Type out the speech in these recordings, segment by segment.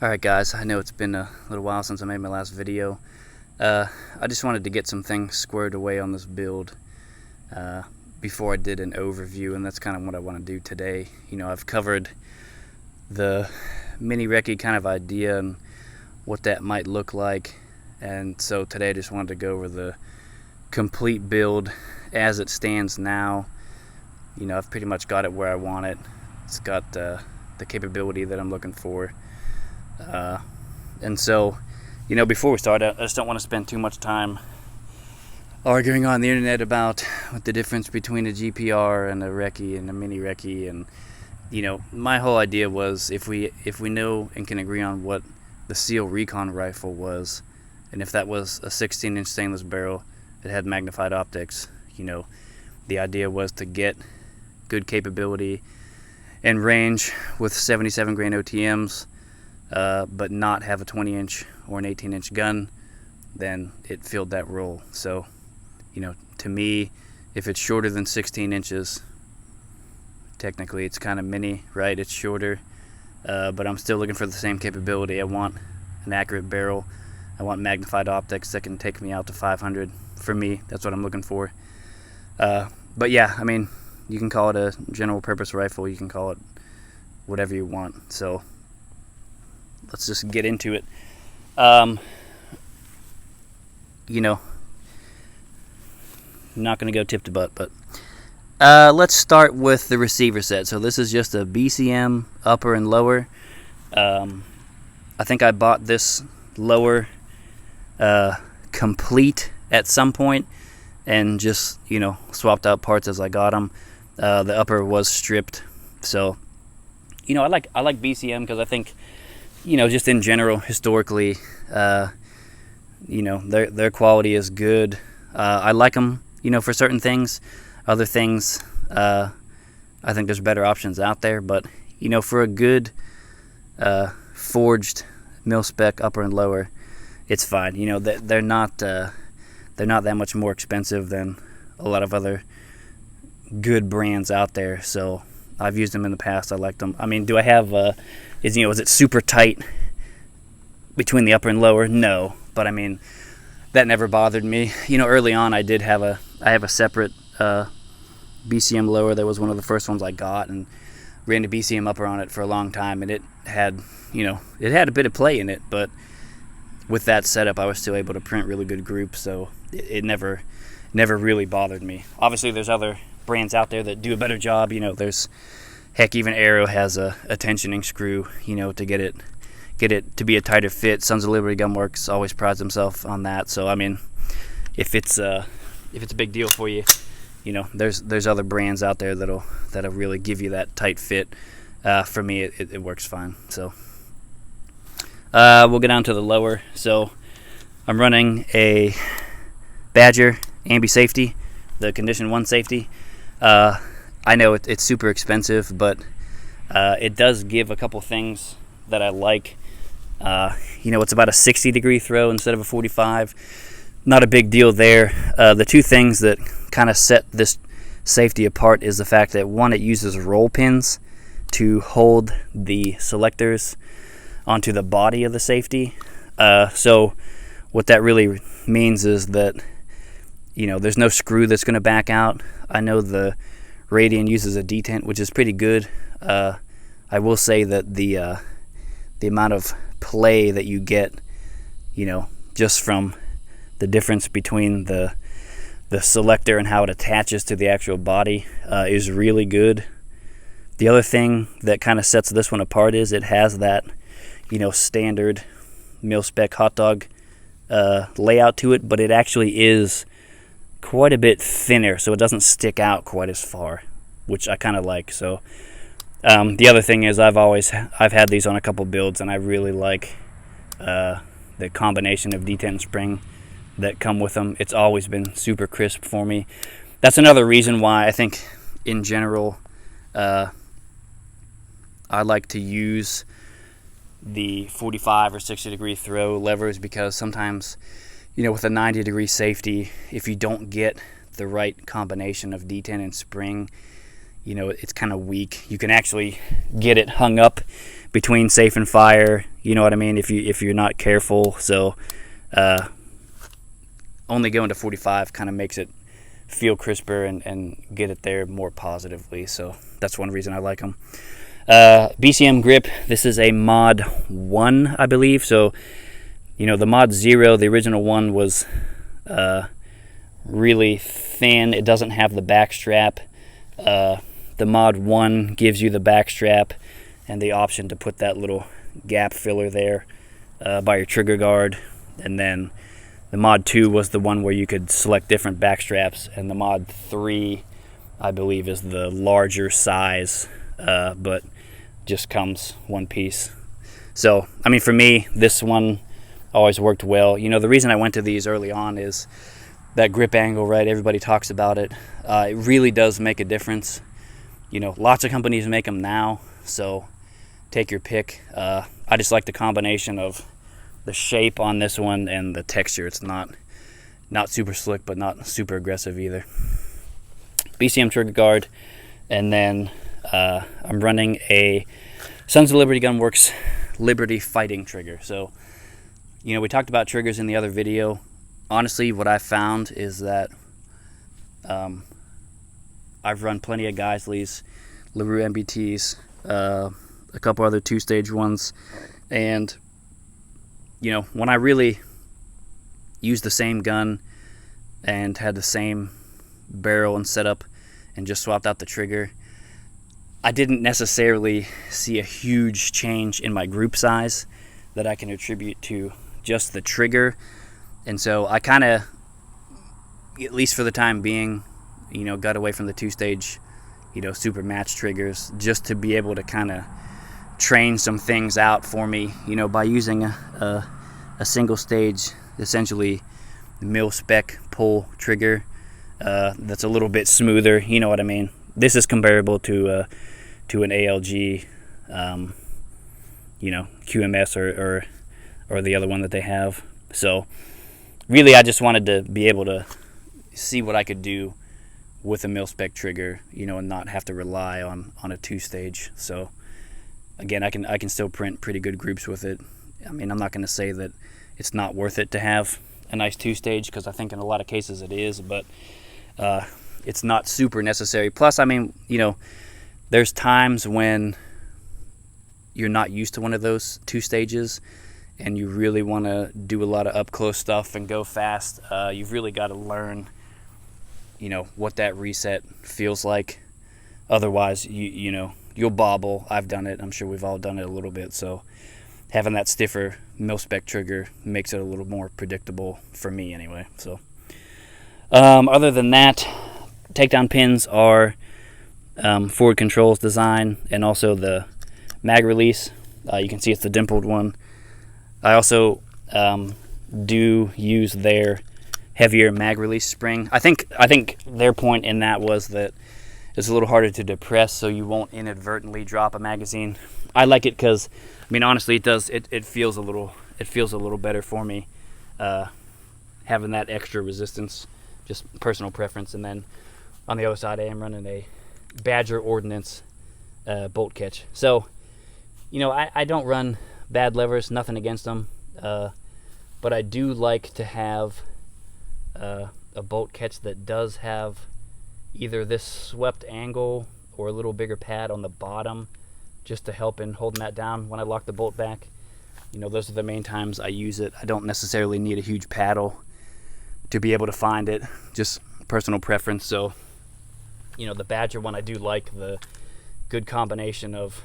Alright guys, I know it's been a little while since I made my last video. I just wanted to get some things squared away on this build before I did an overview, and that's kind of what I want to do today. You know, I've covered the Mini-RECCE kind of idea and what that might look like, and so today I just wanted to go over the complete build as it stands now. You know, I've pretty much got it where I want it. It's got the capability that I'm looking for. And so, you know, before we start, I just don't want to spend too much time arguing on the internet about what the difference between a GPR and a recce and a Mini-RECCE. And you know, my whole idea was if we know and can agree on what the SEAL recon rifle was, and if that was a 16-inch stainless barrel that had magnified optics, you know, the idea was to get good capability and range with 77 grain OTMs, but not have a 20-inch or an 18-inch gun, then it filled that role. So, you know, to me, if it's shorter than 16 inches, technically it's kind of mini, right? It's shorter, but I'm still looking for the same capability. I want an accurate barrel. I want magnified optics that can take me out to 500. For me, that's what I'm looking for. But yeah, I mean, you can call it a general purpose rifle. You can call it whatever you want. So let's just get into it. You know, I'm not going to go tip to butt, but let's start with the receiver set. So this is just a BCM upper and lower. I think I bought this lower complete at some point and just, you know, swapped out parts as I got them. The upper was stripped. So, you know, I like BCM because I think, you know, just in general, historically, you know, their quality is good. I like them, you know, for certain things. Other things, I think there's better options out there. But, you know, for a good forged mil-spec upper and lower, it's fine. You know, they're not that much more expensive than a lot of other good brands out there. So I've used them in the past. I like them. I mean, do I have is it super tight between the upper and lower? No, but I mean, that never bothered me. You know, early on I have a separate BCM lower. That was one of the first ones I got, and ran a BCM upper on it for a long time, and it had, you know, it had a bit of play in it, but with that setup I was still able to print really good groups, so it never really bothered me. Obviously there's other brands out there that do a better job. You know, there's, heck, even Arrow has a tensioning screw, you know, to get it to be a tighter fit. Sons of Liberty Gunworks always prides himself on that. So I mean, if it's a big deal for you, you know, there's other brands out there that'll really give you that tight fit. For me, it works fine. So we'll get down to the lower. So I'm running a Badger Ambi safety, the Condition 1 safety. I know it's super expensive, but it does give a couple things that I like. You know, it's about a 60-degree throw instead of a 45. Not a big deal there. The two things that kind of set this safety apart is the fact that, one, it uses roll pins to hold the selectors onto the body of the safety. So what that really means is that, you know, there's no screw that's going to back out. I know the Radian uses a detent, which is pretty good. I will say that the amount of play that you get, you know, just from the difference between the selector and how it attaches to the actual body is really good. The other thing that kind of sets this one apart is it has that, you know, standard mil-spec hot dog layout to it, but it actually is quite a bit thinner, so it doesn't stick out quite as far, which I kind of like. So the other thing is I've had these on a couple builds, and I really like the combination of detent and spring that come with them. It's always been super crisp for me. That's another reason why I think in general I like to use the 45 or 60-degree throw levers, because sometimes, you know, with a 90-degree safety, if you don't get the right combination of detent and spring, you know, it's kind of weak. You can actually get it hung up between safe and fire, You know what I mean? If you're not careful. So only going to 45 kind of makes it feel crisper and get it there more positively. So that's one reason I like them. BCM grip. This is a mod 1, I believe. So the mod 0, the original one, was really thin. It doesn't have the back strap. The mod 1 gives you the back strap and the option to put that little gap filler there by your trigger guard. And then the mod 2 was the one where you could select different back straps, and the mod 3, I believe, is the larger size, but just comes one piece. So I mean, for me, this one always worked well. The reason I went to these early on is that grip angle, right? Everybody talks about it. It really does make a difference. Lots of companies make them now, so take your pick. I just like the combination of the shape on this one and the texture. It's not super slick, but not super aggressive either. BCM trigger guard, and then I'm running a Sons of Liberty Gunworks Liberty Fighting trigger. So we talked about triggers in the other video. Honestly, what I found is that I've run plenty of Geissele's, LaRue MBTs, a couple other 2-stage ones, and when I really used the same gun and had the same barrel and setup and just swapped out the trigger, I didn't necessarily see a huge change in my group size that I can attribute to just the trigger. And so I kind of, at least for the time being, got away from the 2-stage, super match triggers, just to be able to kind of train some things out for me, by using a single stage, essentially mil-spec pull trigger that's a little bit smoother. You know what I mean? This is comparable to an ALG, QMS or the other one that they have. So really, I just wanted to be able to see what I could do with a mil-spec trigger, and not have to rely on a 2-stage. So again, I can still print pretty good groups with it. I mean, I'm not going to say that it's not worth it to have a nice 2-stage, because I think in a lot of cases it is, but it's not super necessary. Plus, I mean, there's times when you're not used to one of those 2 stages and you really want to do a lot of up close stuff and go fast. You've really got to learn what that reset feels like. Otherwise, you'll bobble. I've done it. I'm sure we've all done it a little bit. So having that stiffer mil-spec trigger makes it a little more predictable for me anyway. So other than that, takedown pins are forward controls design, and also the mag release. You can see it's the dimpled one. I also do use their heavier mag release spring. I think their point in that was that it's a little harder to depress, so you won't inadvertently drop a magazine. I like it because, I mean, honestly, it feels a little better for me, having that extra resistance. Just personal preference. And then on the other side, I am running a Badger Ordnance bolt catch. So I don't run bad levers, nothing against them, but I do like to have a bolt catch that does have either this swept angle or a little bigger pad on the bottom, just to help in holding that down when I lock the bolt back. Those are the main times I use it. I don't necessarily need a huge paddle to be able to find it, just personal preference. So the Badger one, I do like the good combination of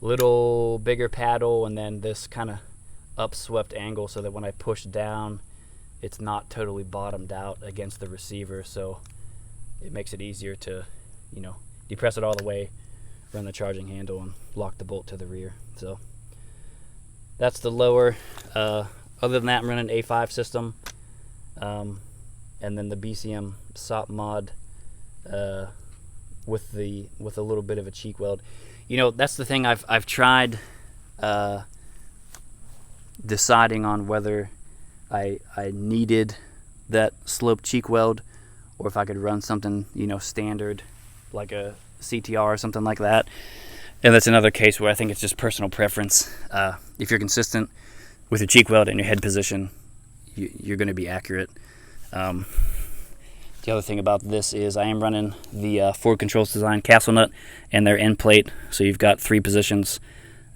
little bigger paddle and then this kind of upswept angle, so that when I push down, it's not totally bottomed out against the receiver. So it makes it easier to depress it all the way, run the charging handle, and lock the bolt to the rear. So that's the lower. Other than that, I'm running an A5 system, and then the BCM SOP mod with a little bit of a cheek weld. That's the thing. I've tried deciding on whether I needed that slope cheek weld, or if I could run something standard like a CTR or something like that. And that's another case where I think it's just personal preference. If you're consistent with your cheek weld and your head position, you're going to be accurate. The other thing about this is I am running the Ford Controls Design capsule nut and their end plate. So you've got 3 positions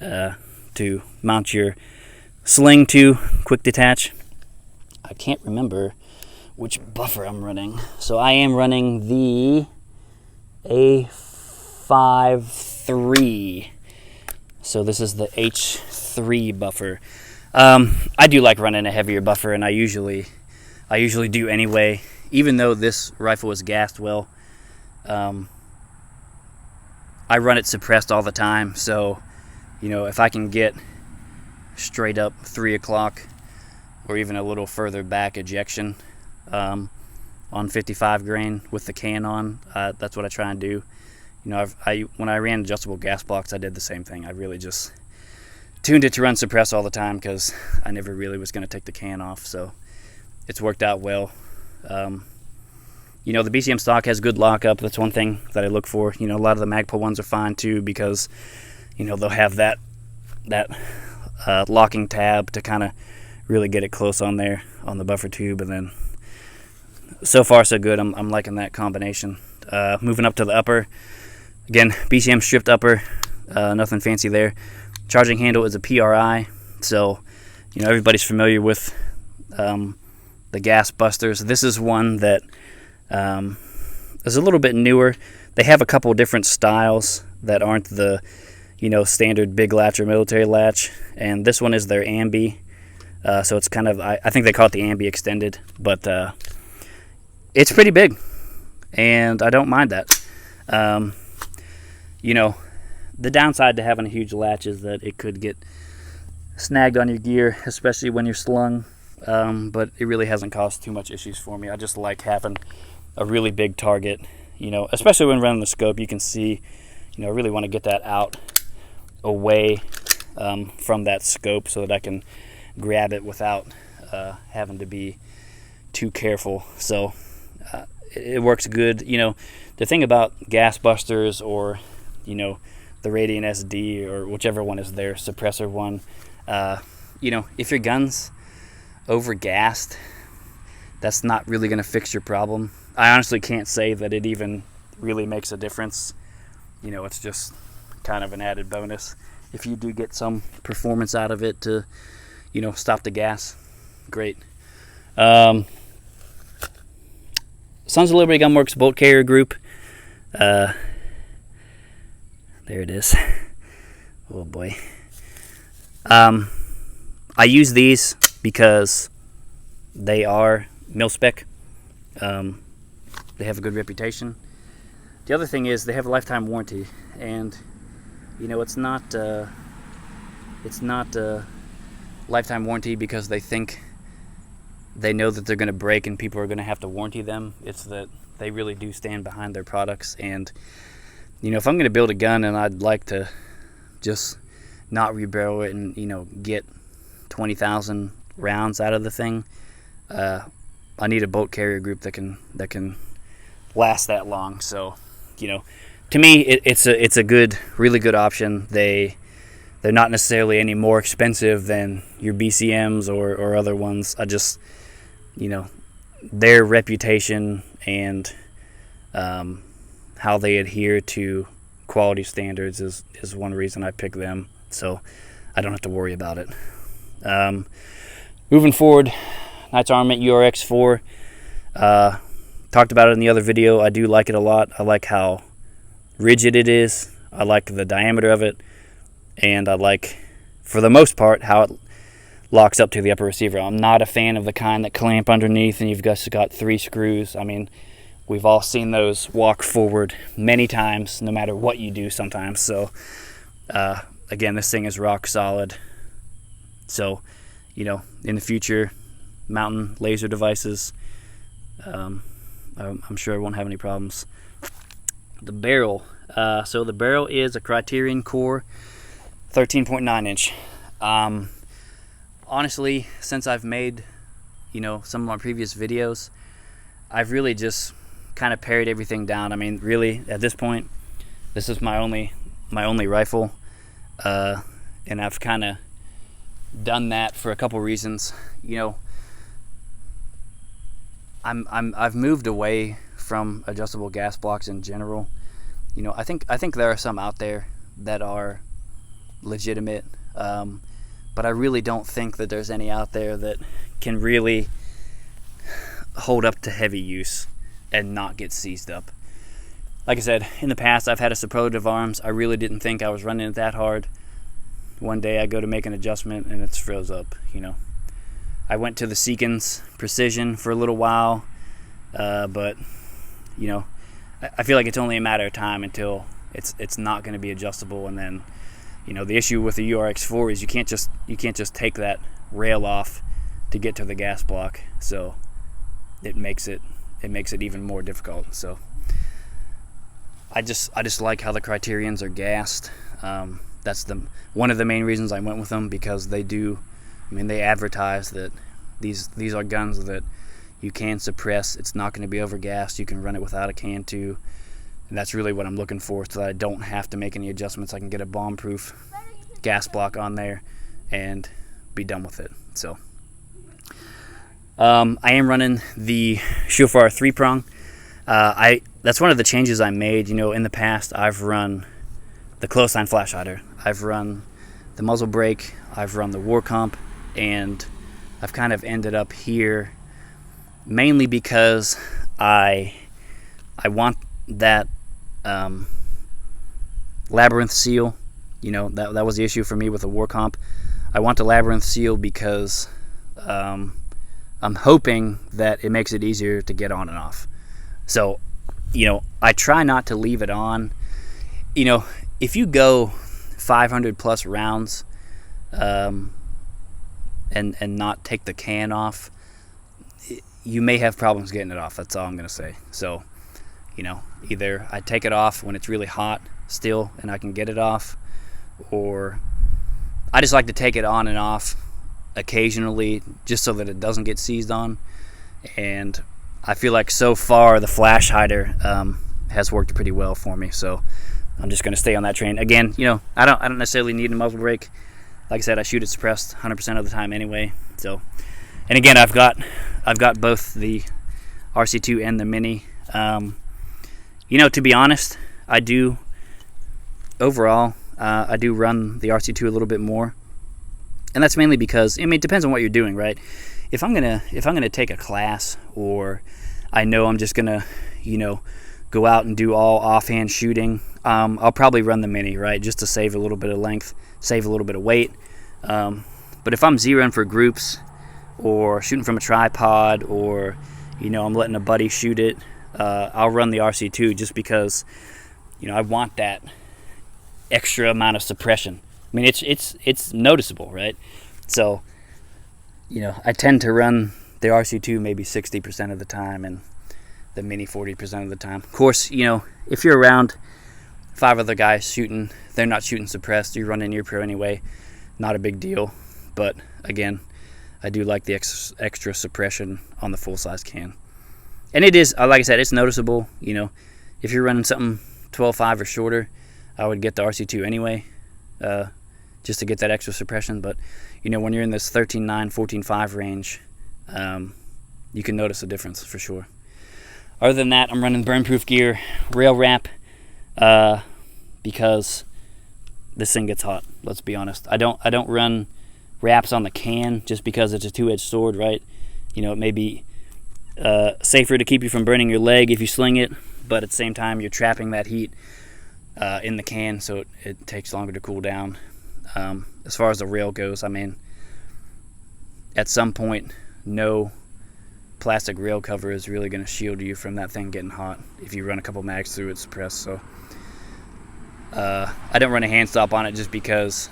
to mount your sling to quick detach. I can't remember which buffer I'm running. So I am running the A-15-3. So this is the H3 buffer. I do like running a heavier buffer, and I usually do anyway. Even though this rifle is gassed well, I run it suppressed all the time. So, you know, if I can get straight up 3 o'clock or even a little further back ejection on 55 grain with the can on, that's what I try and do. You know, when I ran adjustable gas blocks, I did the same thing. I really just tuned it to run suppressed all the time because I never really was going to take the can off. So it's worked out well. You know, the BCM stock has good lockup. That's one thing that I look for. You know, a lot of the Magpul ones are fine too because, you know, they'll have that locking tab to kind of really get it close on there on the buffer tube. And then so far so good. I'm liking that combination. Moving up to the upper, again, BCM stripped upper, nothing fancy there. Charging handle is a PRI, so you know everybody's familiar with the gas busters. This is one that is a little bit newer. They have a couple different styles that aren't the, you know, standard big latch or military latch, and this one is their Ambi. So it's kind of, I think they call it the Ambi Extended, but it's pretty big, and I don't mind that. You know, the downside to having a huge latch is that it could get snagged on your gear, especially when you're slung. But it really hasn't caused too much issues for me. I just like having a really big target, you know, especially when running the scope. You can see, you know, I really want to get that out away from that scope so that I can grab it without having to be too careful. So it works good. You know, the thing about gas busters or, you know, the Radiant SD or whichever one is their suppressor one, you know, if your gun's overgassed, that's not really going to fix your problem. I honestly can't say that it even really makes a difference. You know, it's just kind of an added bonus. If you do get some performance out of it to, you know, stop the gas, great. Sons of Liberty Gunworks bolt carrier group. There it is. Oh boy. I use these because they are mil-spec. They have a good reputation. The other thing is they have a lifetime warranty, and you know it's not a lifetime warranty because they think they know that they're going to break and people are going to have to warranty them. It's that they really do stand behind their products. And you know, if I'm going to build a gun and I'd like to just not rebarrel it and, you know, get 20,000 rounds out of the thing, I need a bolt carrier group that can last that long. So, you know, to me, it's a good, really good option. They're not necessarily any more expensive than your BCMs or other ones. I just, you know, their reputation and how they adhere to quality standards is one reason I pick them. So I don't have to worry about it. Moving forward, Knights Armament URX4. Talked about it in the other video. I do like it a lot. I like how rigid it is. I like the diameter of it. And I like, for the most part, how it locks up to the upper receiver. I'm not a fan of the kind that clamp underneath and you've just got 3 screws. I mean, we've all seen those walk forward many times, no matter what you do sometimes. So, again, this thing is rock solid. So, you know, in the future, mounting laser devices, I'm sure I won't have any problems. The barrel. So the barrel is a Criterion Core 13.9 inch. Honestly, since I've made, you know, some of my previous videos, I've really just kind of pared everything down. I mean, really, at this point, this is my only my only rifle, and I've kind of done that for a couple reasons. I've moved away from adjustable gas blocks in general. I think there are some out there that are legitimate, but I really don't think that there's any out there that can really hold up to heavy use and not get seized up. Like I said, in the past I've had a superlative arms. I really didn't think I was running it that hard. One day I go to make an adjustment and it's froze up. I went to the Seekins Precision for a little while, but I feel like it's only a matter of time until it's not going to be adjustable. And then the issue with the URX4 is you can't just take that rail off to get to the gas block, so it makes it even more difficult. So I just like how the Criterions are gassed. That's one of the main reasons I went with them, because they advertise that these are guns that you can suppress. It's not going to be overgassed. You can run it without a can too, and that's really what I'm looking for, so that I don't have to make any adjustments. I can get a bomb-proof gas block on there and be done with it. So I am running the Shofar 3-prong. That's one of the changes I made. In the past I've run the close-line flash hider, I've run the muzzle brake, I've run the war comp, and I've kind of ended up here mainly because I want that labyrinth seal. That was the issue for me with the war comp. I want the labyrinth seal because I'm hoping that it makes it easier to get on and off. So I try not to leave it on. If you go 500 plus rounds and not take the can off, you may have problems getting it off. That's all I'm going to say. So either I take it off when it's really hot still and I can get it off, or I just like to take it on and off occasionally just so that it doesn't get seized on. And I feel like so far the flash hider has worked pretty well for me, so I'm just going to stay on that train. Again, I don't necessarily need a muzzle brake. Like I said, I shoot it suppressed 100% of the time anyway. So, and again, I've got both the RC2 and the Mini. To be honest, I do run the RC2 a little bit more, and that's mainly because it depends on what you're doing, right? If I'm gonna take a class, or I know I'm just gonna go out and do all offhand shooting, I'll probably run the Mini, right, just to save a little bit of length, save a little bit of weight. But if I'm zeroing for groups or shooting from a tripod, or I'm letting a buddy shoot it, I'll run the RC2 just because I want that extra amount of suppression. It's noticeable, right? So I tend to run the RC2 maybe 60% of the time and the Mini 40% of the time. Of course, if you're around 5 other guys shooting, they're not shooting suppressed, you're running near pro anyway, not a big deal. But again, I do like the extra suppression on the full-size can. And it is, like I said, it's noticeable. If you're running something 12.5 or shorter, I would get the RC2 anyway, just to get that extra suppression. But when you're in this 13.9, 14.5 range, you can notice a difference for sure. Other than that, I'm running burn-proof gear, rail wrap, because this thing gets hot. Let's be honest. I don't run wraps on the can just because it's a two-edged sword, right? It may be safer to keep you from burning your leg if you sling it, but at the same time, you're trapping that heat in the can, so it takes longer to cool down. As far as the rail goes, at some point, no plastic rail cover is really going to shield you from that thing getting hot if you run a couple mags through it suppressed. So I don't run a hand stop on it just because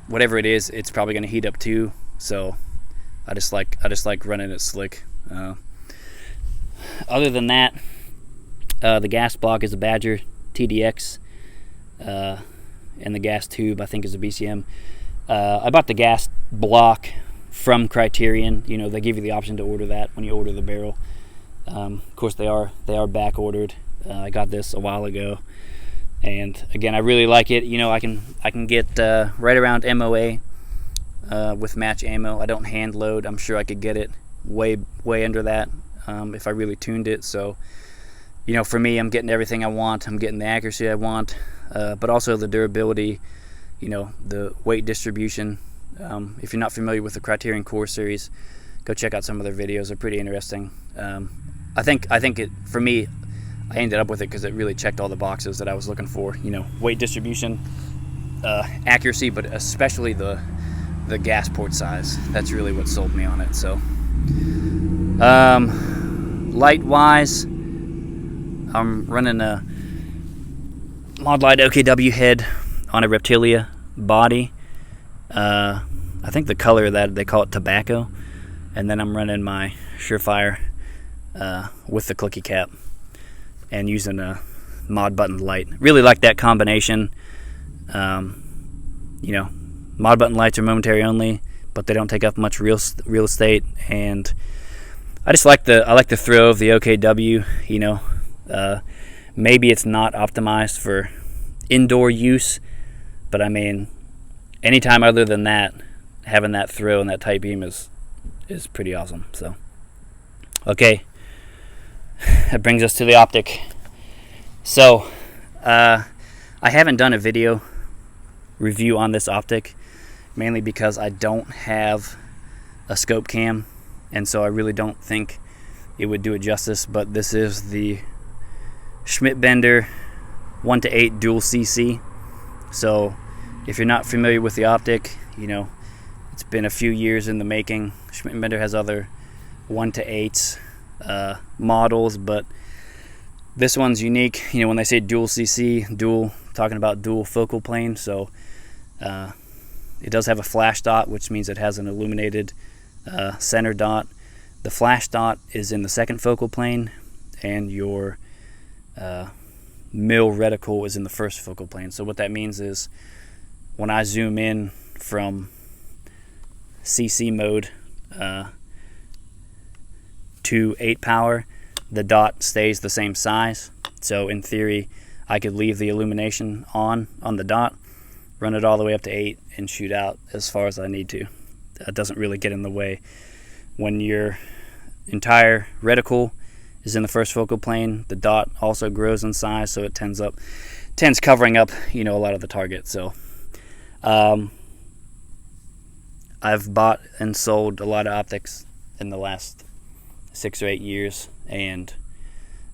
whatever it is, it's probably going to heat up too. So I just like running it slick. Other than that, the gas block is a Badger TDX, and the gas tube I think is a BCM. I bought the gas block from Criterion. They give you the option to order that when you order the barrel. Of course, they are back ordered. I got this a while ago. And again, I really like it. You know, I can get right around MOA with match ammo. I don't hand load. I'm sure I could get it way under that if I really tuned it. So, you know, for me, I'm getting everything I want. I'm getting the accuracy I want, but also the durability, you know, the weight distribution. If you're not familiar with the Criterion Core series, go check out some of their videos. They're pretty interesting. I think it, for me, I ended up with it because it really checked all the boxes that I was looking for. You know, weight distribution, accuracy, but especially the gas port size. That's really what sold me on it. So, light wise, I'm running a Mod Light OKW head on a Reptilia body. I think the color of that, they call it tobacco. And then I'm running my Surefire with the clicky cap and using a mod button light. Really like that combination. You know, mod button lights are momentary only, but they don't take up much real estate. And I just like the throw of the OKW. You know, maybe it's not optimized for indoor use, but I mean, anytime other than that, having that throw and that tight beam is pretty awesome. So, okay, that brings us to the optic. So, I haven't done a video review on this optic, mainly because I don't have a scope cam, and so I really don't think it would do it justice. But this is the Schmidt-Bender 1:8 dual CC. So if you're not familiar with the optic, you know, it's been a few years in the making. Schmidt-Bender has other 1:8s models, but this one's unique. You know, when they say dual CC, dual, talking about dual focal plane. So it does have a flash dot, which means it has an illuminated center dot. The flash dot is in the second focal plane, and your mill reticle is in the first focal plane. So what that means is when I zoom in from CC mode to 8 power, the dot stays the same size. So in theory, I could leave the illumination on the dot, run it all the way up to 8, and shoot out as far as I need to. That doesn't really get in the way. When your entire reticle is in the first focal plane, the dot also grows in size, so it tends covering up, you know, a lot of the target. So I've bought and sold a lot of optics in the last 6 or 8 years, and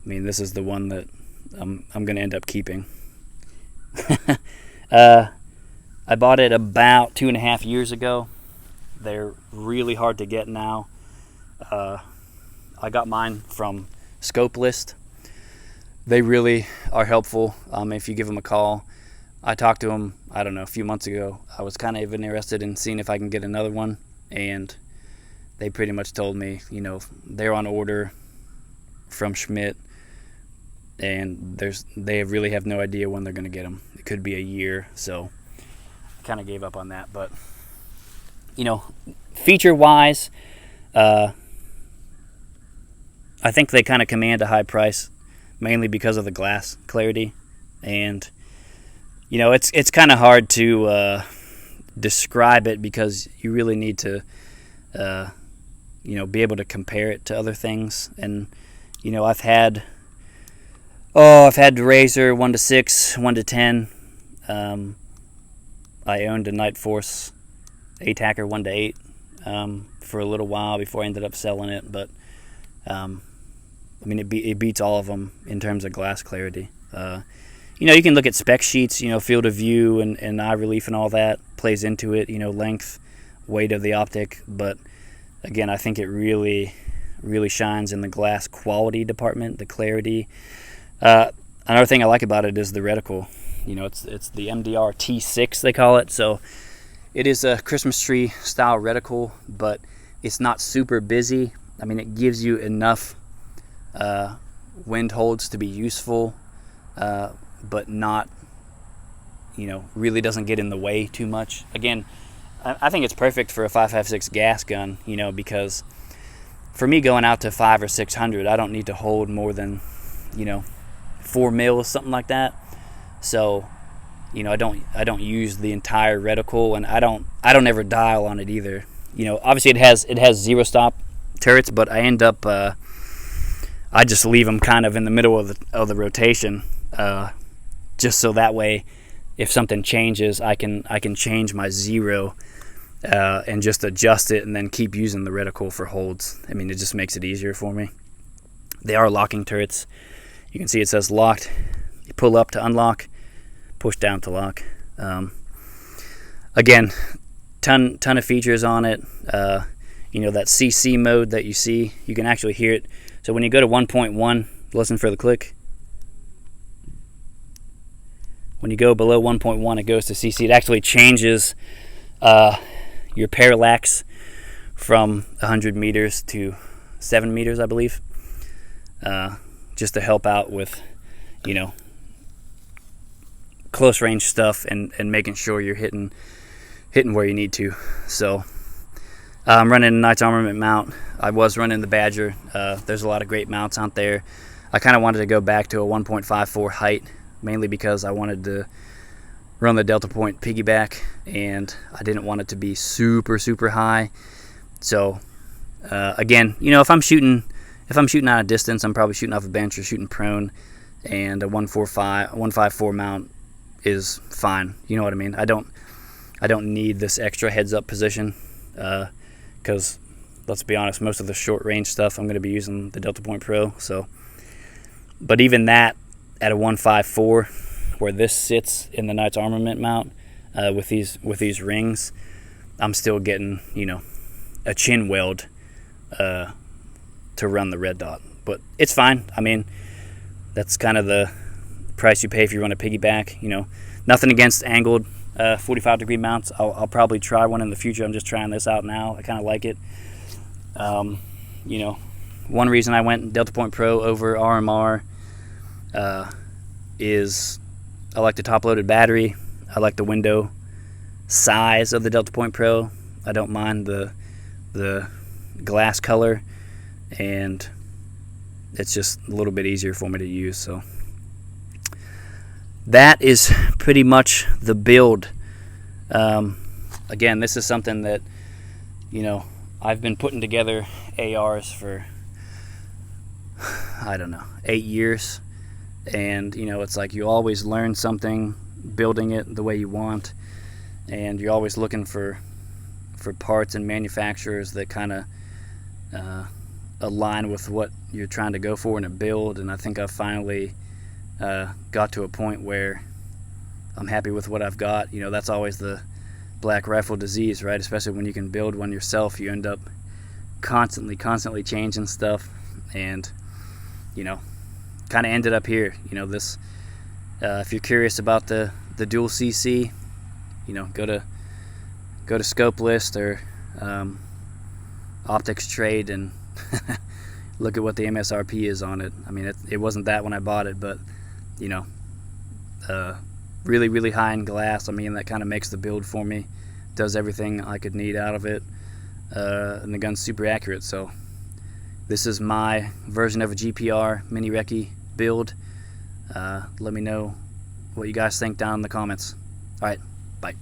I mean, this is the one that I'm going to end up keeping. I bought it about 2.5 years ago. They're really hard to get now. I got mine from Scope List. They really are helpful if you give them a call. I talked to them, I don't know, a few months ago. I was kind of interested in seeing if I can get another one, and they pretty much told me, you know, they're on order from Schmidt, and they really have no idea when they're going to get them. It could be a year, so I kind of gave up on that. But, you know, feature-wise, I think they kind of command a high price, mainly because of the glass clarity. And, you know, it's kind of hard to describe it, because you really need to, you know, be able to compare it to other things. And, you know, I've had Razor 1:6, 1:10. I owned a Night Force ATACR 1:8 for a little while before I ended up selling it. But I mean, it beats all of them in terms of glass clarity. You know, you can look at spec sheets, you know, field of view and eye relief and all that plays into it, you know, length, weight of the optic. But again, I think it really shines in the glass quality department, the clarity. Another thing I like about it is the reticle. You know, it's the MDR T6, they call it. So it is a Christmas tree style reticle, but it's not super busy. I mean, it gives you enough wind holds to be useful, but not, you know, really doesn't get in the way too much. Again, I think it's perfect for a 5.56 gas gun, you know, because for me going out to 500 or 600, I don't need to hold more than, you know, 4 mils, something like that. So, you know, I don't use the entire reticle, and I don't ever dial on it either. You know, obviously it has zero stop turrets, but I end up I just leave them kind of in the middle of the rotation, just so that way if something changes, I can change my zero and just adjust it, and then keep using the reticle for holds. I mean, it just makes it easier for me. They are locking turrets. You can see it says locked. You pull up to unlock, push down to lock. Again, ton of features on it. You know, that CC mode that you see, you can actually hear it. So when you go to 1.1, listen for the click. When you go below 1.1, it goes to CC. It actually changes your parallax from 100 meters to 7 meters, I believe, just to help out with, you know, close range stuff and making sure you're hitting where you need to. So I'm running a Knights Armament mount. I was running the Badger. There's a lot of great mounts out there. I kind of wanted to go back to a 1.54 height, mainly because I wanted to run the Delta Point piggyback, and I didn't want it to be super high. So again, you know, if I'm shooting out of distance, I'm probably shooting off a bench or shooting prone, and a 154 mount is fine. You know what I mean? I don't need this extra heads up position, because let's be honest, most of the short range stuff I'm going to be using the Delta Point Pro. So, but even that at a 154, where this sits in the Knights Armament mount with these rings, I'm still getting, you know, a chin weld to run the red dot. But it's fine. I mean, that's kind of the price you pay if you run a piggyback. You know, nothing against angled 45-degree mounts. I'll probably try one in the future. I'm just trying this out now. I kind of like it. You know, one reason I went Delta Point Pro over RMR is I like the top-loaded battery. I like the window size of the Delta Point Pro. I don't mind the glass color, and it's just a little bit easier for me to use. So that is pretty much the build. Again, this is something that, you know, I've been putting together ARs for, I don't know, 8 years. And, you know, it's like you always learn something building it the way you want, and you're always looking for parts and manufacturers that kind of align with what you're trying to go for in a build. And I think I've finally got to a point where I'm happy with what I've got. You know, that's always the black rifle disease, right? Especially when you can build one yourself, you end up constantly changing stuff, and, you know, kind of ended up here. You know, this if you're curious about the dual CC, you know, go to Scope List or Optics Trade and look at what the MSRP is on it. I mean, it wasn't that when I bought it, but, you know, really high in glass. I mean, that kind of makes the build for me, does everything I could need out of it, and the gun's super accurate. So this is my version of a GPR Mini-RECCE build. Let me know what you guys think down in the comments. All right, bye.